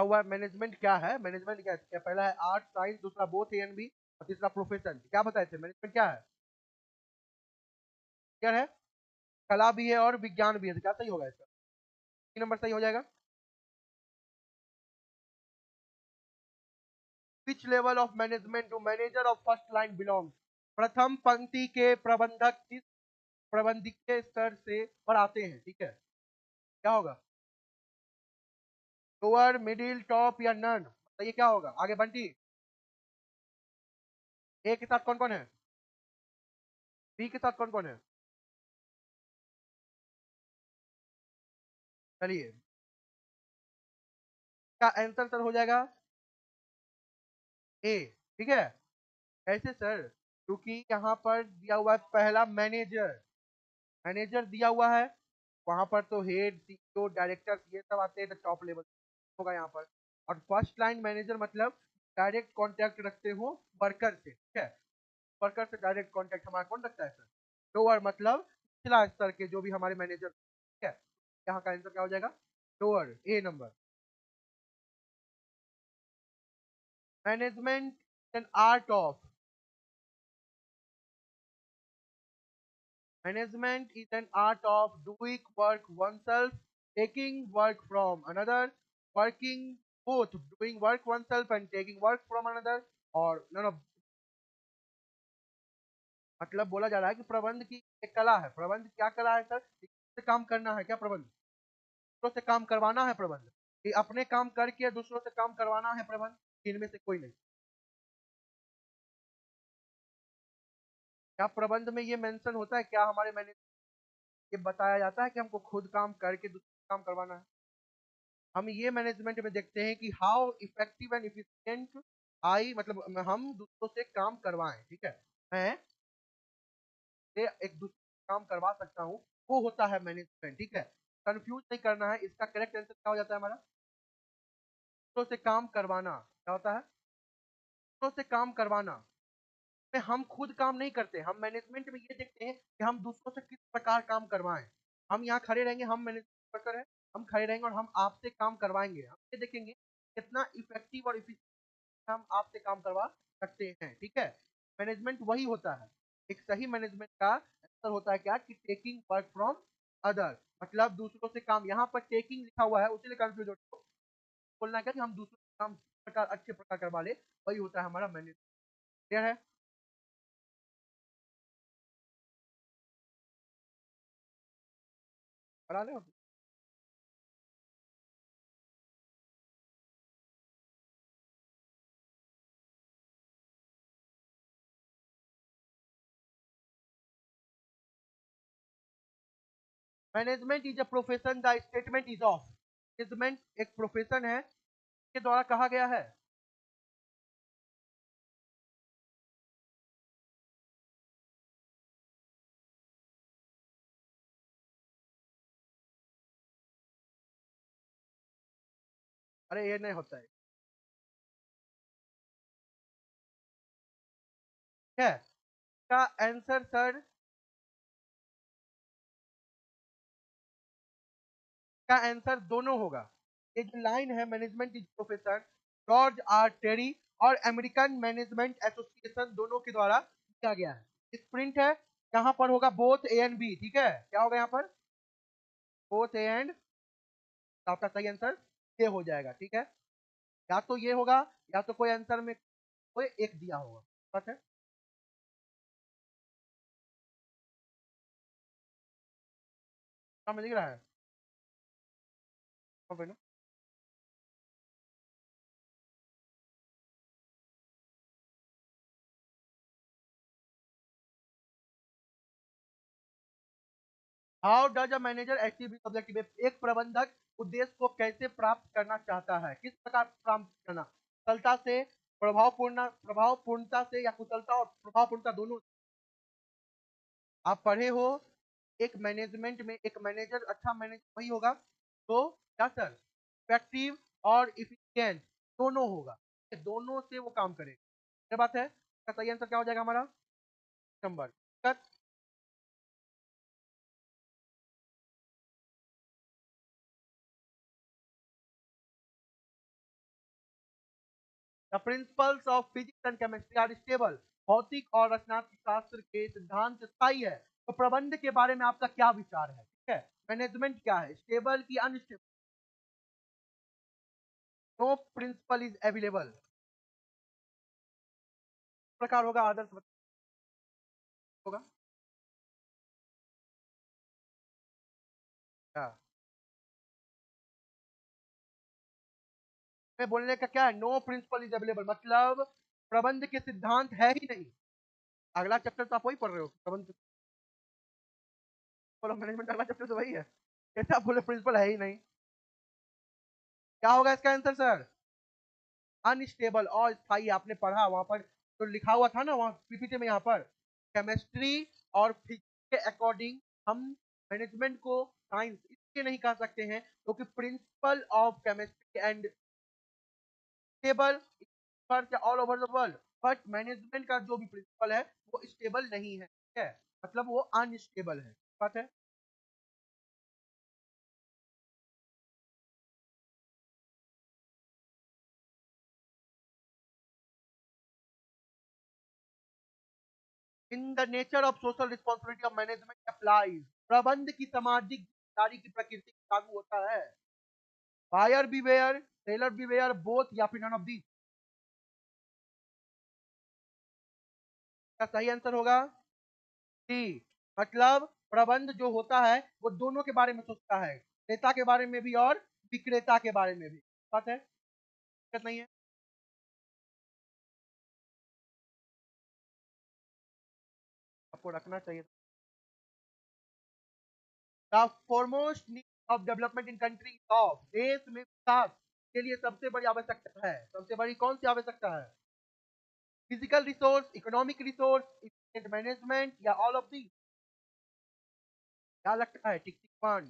हुआ है मैनेजमेंट क्या है, मैनेजमेंट क्या है? पहला है आर्ट साइंस, दूसरा बोथ ए एंड बी, और तीसरा प्रोफेशन। क्या बताए थे मैनेजमेंट क्या है? क्या है? कला भी है और विज्ञान भी है, तो क्या सही होगा इसका? 3 नंबर सही हो जाएगा। Which level of management to manager of first line belong? प्रथम पंक्ति के प्रबंधक किस प्रबंधकीय स्तर से पर आते हैं? ठीक है, क्या होगा? लोअर, मिडिल, टॉप या नन? बताइए क्या होगा आगे बंटी। ए के साथ कौन कौन है? बी के साथ कौन कौन है? चलिए, का आंसर सर हो जाएगा ए। ठीक है, कैसे सर? क्योंकि यहाँ पर दिया हुआ है पहला मैनेजर, मैनेजर दिया हुआ है, वहां पर तो हेड, सीईओ, डायरेक्टर ये सब आते हैं, तो टॉप लेवल होगा यहाँ पर। और फर्स्ट लाइन मैनेजर मतलब डायरेक्ट कांटेक्ट रखते हो वर्कर से। ठीक है, वर्कर से डायरेक्ट कांटेक्ट हमारा कौन रखता है सर? लोअर मतलब पिछला स्तर के जो भी हमारे मैनेजर। ठीक है, यहाँ का आंसर क्या हो जाएगा? Lower, A number. Management an art of, management is an art of doing work oneself, taking work from another, working both doing work oneself and taking work from another, और none of, मतलब बोला जा रहा है कि प्रबंध की एक कला है। प्रबंध क्या कला है सर? से काम करना है क्या प्रबंध? दूसरों से काम करवाना है प्रबंध, कि अपने काम करके दूसरों से काम करवाना है प्रबंध? इनमें से कोई नहीं। क्या प्रबंध में ये मेंशन होता है क्या हमारे मैनेज ये बताया जाता है कि हमको खुद काम करके दूसरों काम करवाना है? हम ये मैनेजमेंट में देखते हैं कि हाउ इफेक्टिव एंड इफिशिएंट आई, मतलब हम दूसरों से काम करवाएं। ठीक है, मैं से एक दूसरे से काम करवा सकता हूँ, वो होता है मैनेजमेंट। ठीक है, कंफ्यूज नहीं करना है, इसका करेक्ट आंसर क्या हो जाता है हमारा? दूसरों से काम करवाना क्या होता है? दूसरों से काम करवाना में हम खुद काम नहीं करते, हम मैनेजमेंट में ये देखते हैं कि हम दूसरों से किस प्रकार काम करवाएं। हम यहाँ खड़े रहेंगे, हम मैनेजमेंट वर्कर है, हम खड़े रहेंगे और हम आपसे काम करवाएंगे। हम ये देखेंगे कितना इफेक्टिव और हम आपसे काम करवा सकते हैं। ठीक है, मैनेजमेंट वही होता है। एक सही मैनेजमेंट का आंसर होता है क्या? कि टेकिंग वर्क फ्रॉम अदर, मतलब दूसरों से काम। यहाँ पर टेकिंग लिखा हुआ है उसीलिए कंफ्यूज होते हो। बोलना है क्या कि हम दूसरों से काम प्रकार अच्छे प्रकार करवा ले, वही होता है हमारा मैनेजमेंट। क्लियर है? बना ले। Management is a profession, the statement is of. Management एक प्रोफेशन है के द्वारा कहा गया है। अरे ये नहीं होता है। ठीक है, का आंसर सर, का आंसर दोनों होगा। ये जो लाइन है management is profession, George R Terry और अमेरिकन मैनेजमेंट एसोसिएशन दोनों के द्वारा किया गया है। स्प्रिंट है, यहाँ पर होगा बोथ ए एंड बी। ठीक है, क्या होगा यहाँ पर? बोथ ए एंड, आपका सही आंसर ये हो जाएगा। ठीक है, या तो ये होगा या तो कोई आंसर में कोई एक दिया होगा। बस है, समझ रहा है? How does a manager achieve his objective? एक प्रबंधक उद्देश्य को कैसे प्राप्त करना चाहता है? किस प्रकार प्राप्त करना? कुशलता से, प्रभावपूर्णता से, या कुशलता और प्रभावपूर्णता दोनों? आप पढ़े हो एक मैनेजमेंट में एक मैनेजर, अच्छा मैनेजर वही होगा तो क्या सर? इफेक्टिव और इफिशिएंट दोनों होगा, ये दोनों से वो काम करेगा। क्या बात है? इसका सही आंसर क्या हो जाएगा हमारा? Number. The principles of physics and chemistry are stable. भौतिक और रचनात्मक शास्त्र के सिद्धांत स्थायी है। तो प्रबंध के बारे में आपका क्या विचार है? ठीक है, मैनेजमेंट क्या है, स्टेबल की unstable? No principle is available. प्रकार होगा आदर्श होगा क्या? मैं बोलने का क्या है, नो प्रिंसिपल इज अवेलेबल मतलब प्रबंध के सिद्धांत है ही नहीं। अगला चैप्टर तो आप वही पढ़ रहे हो, प्रबंध मैनेजमेंट, अगला चैप्टर तो वही है। कैसे आप बोले प्रिंसिपल है ही नहीं? क्या होगा इसका आंसर सर? अनस्टेबल, अस्थायी। आपने पढ़ा वहां पर तो लिखा हुआ था ना, वहां पीपीटी में, यहाँ पर केमिस्ट्री और फिजिक्स के अकॉर्डिंग हम मैनेजमेंट को साइंस इसलिए नहीं कह सकते हैं क्योंकि principle of chemistry and stable all over the world, but management का जो भी प्रिंसिपल है वो स्टेबल नहीं है, ठीक है, मतलब वो अनस्टेबल है। बात है। In the nature of social responsibility of management applies. प्रबंध की सामाजिक जिम्मेदारी की प्रकृति लागू होता है। Buyer beware, seller beware, both या फिर नन ऑफ दी? का सही आंसर होगा डी। मतलब प्रबंध जो होता है वो दोनों के बारे में सोचता है, क्रेता के बारे में भी और विक्रेता के बारे में भी। बात है, दिक्कत नहीं है, आपको रखना चाहिए। The foremost need of development in country of, देश में विकास के लिए सबसे बड़ी आवश्यकता है, सबसे बड़ी कौन सी आवश्यकता है? Physical resource, economic resource, efficient management या ऑल ऑफ दी? क्या लगता है? टिक टिक वन।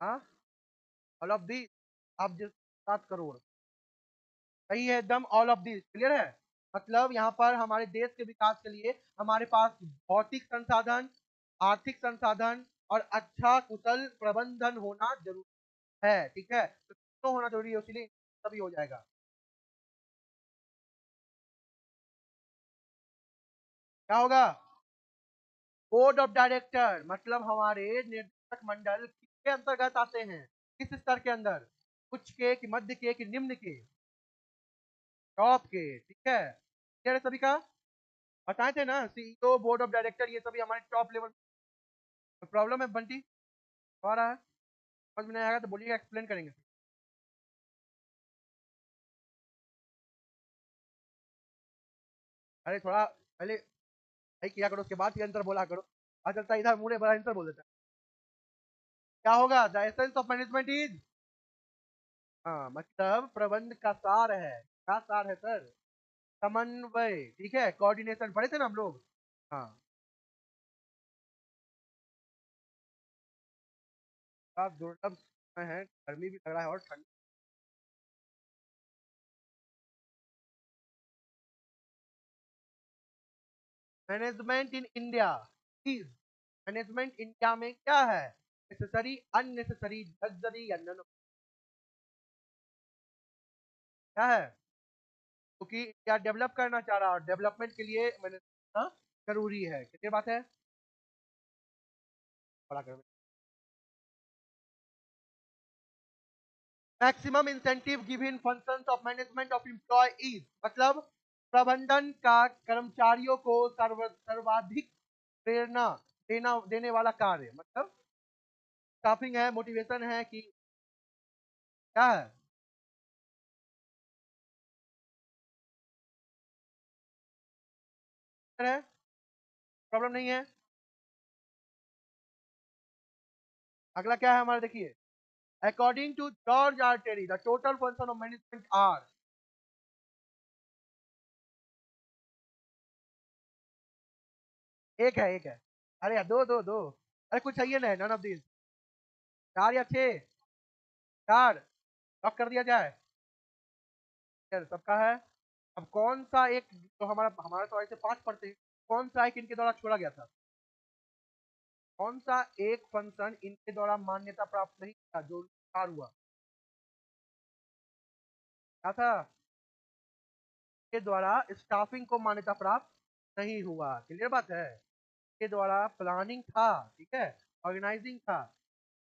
हाँ, ऑल ऑफ दी। आप जिस 7 करोड़, सही है एकदम, ऑल ऑफ दिस। क्लियर है? मतलब यहाँ पर हमारे देश के विकास के लिए हमारे पास भौतिक संसाधन, आर्थिक संसाधन और अच्छा कुशल प्रबंधन होना जरूरी है, ठीक है, तो दोनों होना जरूरी है, इसलिए तभी हो जाएगा। क्या होगा? बोर्ड ऑफ डायरेक्टर मतलब हमारे निर्देशक मंडल किसके अंतर्गत आते हैं, किस स्तर के अंदर? उच्च के कि मध्य के कि निम्न के? टॉप के, ठीक है। क्लियर है सभी का? बताए थे ना, सीईओ, बोर्ड ऑफ डायरेक्टर, ये सभी हमारे टॉप लेवल। प्रॉब्लम है बंटी? आ रहा है? समझ में नहीं आएगा तो बोलिएगा, एक्सप्लेन करेंगे। अरे थोड़ा पहले सही किया करो, उसके बाद ही आंसर बोला करो। आ चलता है इधर मुड़े बड़ा आंसर बोल देता है। क्या होगा? The essence of management is, हाँ मतलब प्रबंध का सार है। क्या सार है सर? समन्वय, ठीक है, कोऑर्डिनेशन, पढ़े थे ना हम लोग। हाँ, आप दुर्लभ समय है, गर्मी भी लग रहा है और ठंड। Management in India is, management India में क्या है? नेसेसरी, अननेसेसरी, लग्जरी या नन? क्या है? क्योंकि इंडिया डेवलप करना चाह रहा है और डेवलपमेंट के लिए मैनेजमेंट जरूरी है। कितनी बात है? बड़ा कर, maximum incentive given functions of management of employees मतलब प्रबंधन का कर्मचारियों को सर्वाधिक प्रेरणा देने वाला कार्य, मतलब स्टाफिंग है, मोटिवेशन है कि क्या है? प्रॉब्लम नहीं है। अगला क्या है हमारा, देखिए, according to George R Terry the total function of management are. एक है, एक है। अरे यार, दो दो दो, अरे कुछ चाहिए ना, नन ऑफ दिस। 4 या 6? 4, लॉक कर दिया जाए? यार सबका है। अब कौन सा एक, तो हमारा हमारा तो ऐसे 5 पढ़ते हैं, कौन सा एक इनके द्वारा छोड़ा गया था? कौन सा एक फंक्शन इनके द्वारा मान्यता प्राप्त नहीं था जो कार हुआ? क्या था? के द्वारा स्टाफिंग को मान्यता प्राप्त नहीं हुआ। क्लियर बात है? के द्वारा प्लानिंग था, ठीक है, ऑर्गेनाइजिंग था,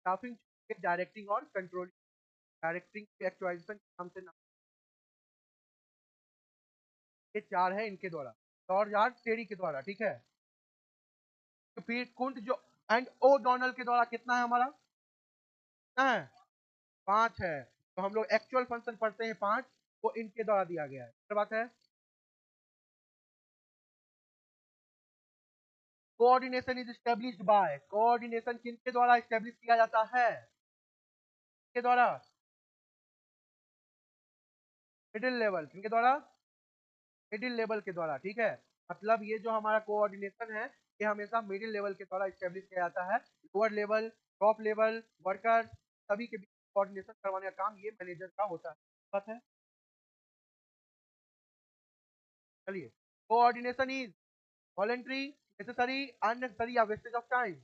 स्टाफिंग डायरेक्टिंग और कंट्रोलिंग, डायरेक्टिंग एक्चुअलाइजेशन के नाम से नाम, ये 4 है इनके द्वारा, और यार टेरी के द्वारा, ठीक है। तो फिर कुंट जो एंड ओ डोनल के द्वारा कितना है हमारा? कितना है? 5 है। तो हम लोग एक्चुअल फंक्शन पढ़ते हैं 5, वो इनके द्वारा दिया गया है। क्या बात है? Coordination is established bye, coordination किनके द्वारा स्टेब्लिश किया जाता है? के द्वारा? मिडिल लेवल, किनके द्वारा? मिडिल लेवल के द्वारा, ठीक है। मतलब ये जो हमारा कोऑर्डिनेशन है, ये हमेशा मिडिल लेवल के द्वारा स्टेब्लिश किया जाता है। Lower level, top level, worker, सभी के बीच कोऑर्डिनेशन करवाने का काम ये मैनेजर का होता है। बात है? चलिए, coordination is voluntary, necessary, unnecessary या वेस्टेज ऑफ टाइम।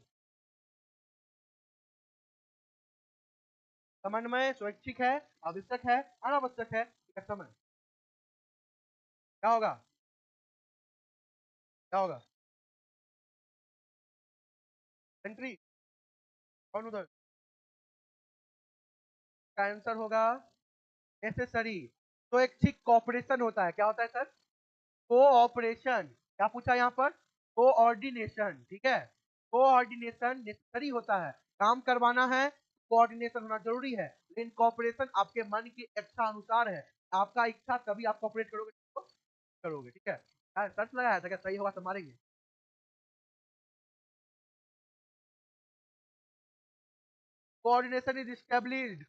समन्वय स्वैच्छिक है, आवश्यक है, अनावश्यक है, या समय? क्या होगा? क्या होगा? एंट्री? कौन उधर? का आंसर होगा नेसेसरी। स्वैच्छिक कॉपरेशन होता है। क्या होता है सर? कोऑपरेशन। क्या पूछा यहाँ पर? कोऑर्डिनेशन, ठीक है। कोऑर्डिनेशन नेसेसरी होता है, काम करवाना है, कोऑर्डिनेशन होना जरूरी है, लेकिन कोऑपरेशन आपके मन की इच्छा अनुसार है। आपका इच्छा तभी आप कोऑपरेट करोगे, तो करोगे, ठीक है। सर्च लगाया था क्या? सही होगा तो मारेंगे। कोऑर्डिनेशन इज एस्टेब्लिश्ड,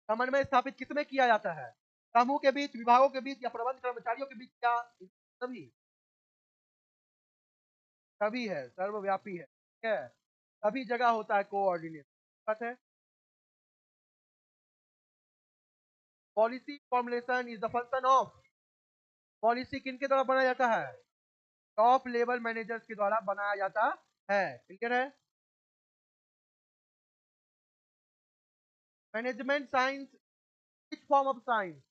समन्वय स्थापित किसमें किया जाता है? समूह के बीच, विभागों के बीच, या प्रबंध कर्मचारियों के बीच, क्या सभी? सभी है, सर्वव्यापी है, ठीक है। सभी जगह होता है कोऑर्डिनेशन। बात है? Policy formulation is the function of, policy किनके द्वारा बनाया जाता है? टॉप लेवल मैनेजर्स के द्वारा बनाया जाता है। क्लियर है? Management science, which form of science?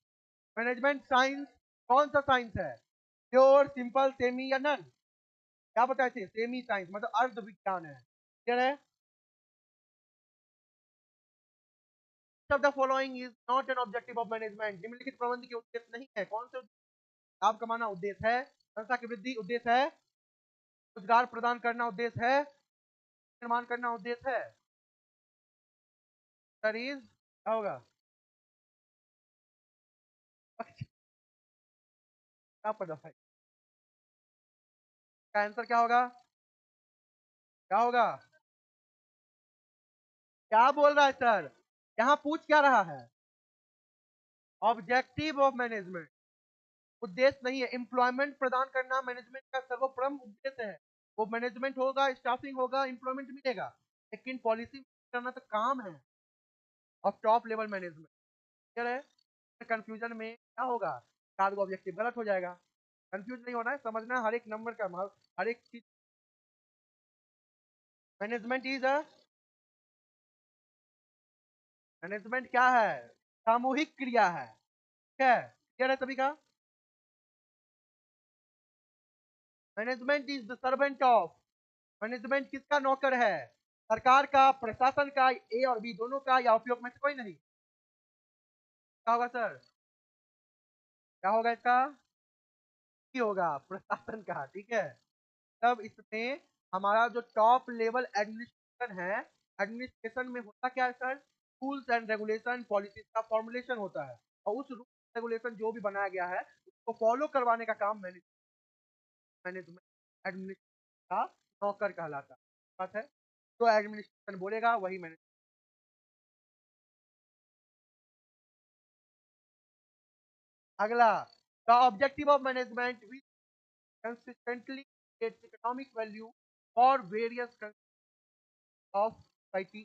Management science कौन सा साइंस है? प्योर, सिंपल, सेमी या नन? क्या बताए थे? सेमी साइंस, मतलब अर्ध विज्ञान है। क्लियर है? Of the following is not an objective of management, निम्नलिखित प्रबंध के उद्देश्य नहीं है। कौन से? लाभ कमाना उद्देश्य है, संस्था की वृद्धि उद्देश्य है, रोजगार प्रदान करना उद्देश्य है, निर्माण करना उद्देश्य है। सरीज क्या होगा? क्या पता भाई, का आंसर क्या होगा? क्या होगा? क्या बोल रहा है सर? यहाँ पूछ क्या रहा है? ऑब्जेक्टिव ऑफ मैनेजमेंट, उद्देश्य नहीं है। एम्प्लॉयमेंट प्रदान करना मैनेजमेंट का सर्वप्रथम उद्देश्य है। वो मैनेजमेंट होगा, स्टाफिंग होगा, एम्प्लॉयमेंट मिलेगा, लेकिन पॉलिसी करना तो काम है of top level management. Clear है? कंफ्यूजन में क्या होगा? कार्गो ऑब्जेक्टिव गलत हो जाएगा। कंफ्यूज नहीं होना है, समझना हर एक नंबर का, हर एक चीज। मैनेजमेंट इज अ, मैनेजमेंट क्या है? सामूहिक क्रिया है, ठीक है। क्लियर है सभी का? Management is the servant of, management किसका नौकर है? सरकार का, प्रशासन का, ए और बी दोनों का, या उपयोग में से कोई नहीं? क्या होगा सर? क्या होगा इसका? की होगा, प्रशासन का, ठीक है। तब इसमें हमारा जो टॉप लेवल एडमिनिस्ट्रेशन है, एडमिनिस्ट्रेशन में होता क्या है sir? Rules and regulation, policies का फॉर्मुलेशन होता है, और उस रूल रेगुलेशन जो भी बनाया गया है उसको फॉलो करवाने का काम मैनेजमेंट एडमिनिस्ट्रेशन का नौकर कहलाता है। बात है? तो एडमिनिस्ट्रेशन बोलेगा वही मैनेज। अगला, the objective of management which consistently creates economic value for various of society।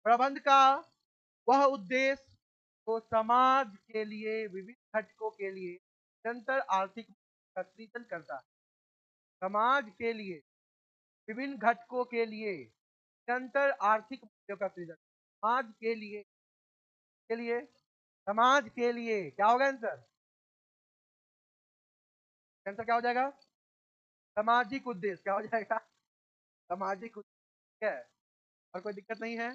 प्रबंध का वह उद्देश्य तो समाज के लिए विभिन्न घटकों के लिए निरंतर आर्थिक का सृजन करता है। समाज के लिए विभिन्न घटकों के लिए निरंतर आर्थिक मूल्यों का सृजन, समाज के लिए क्या होगा आंसर? आंसर क्या हो जाएगा? सामाजिक उद्देश्य। क्या हो जाएगा? सामाजिक उद्देश्य। ठीक है, और कोई दिक्कत नहीं है?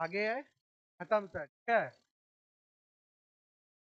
आगे है, खत्म सर। ठीक है,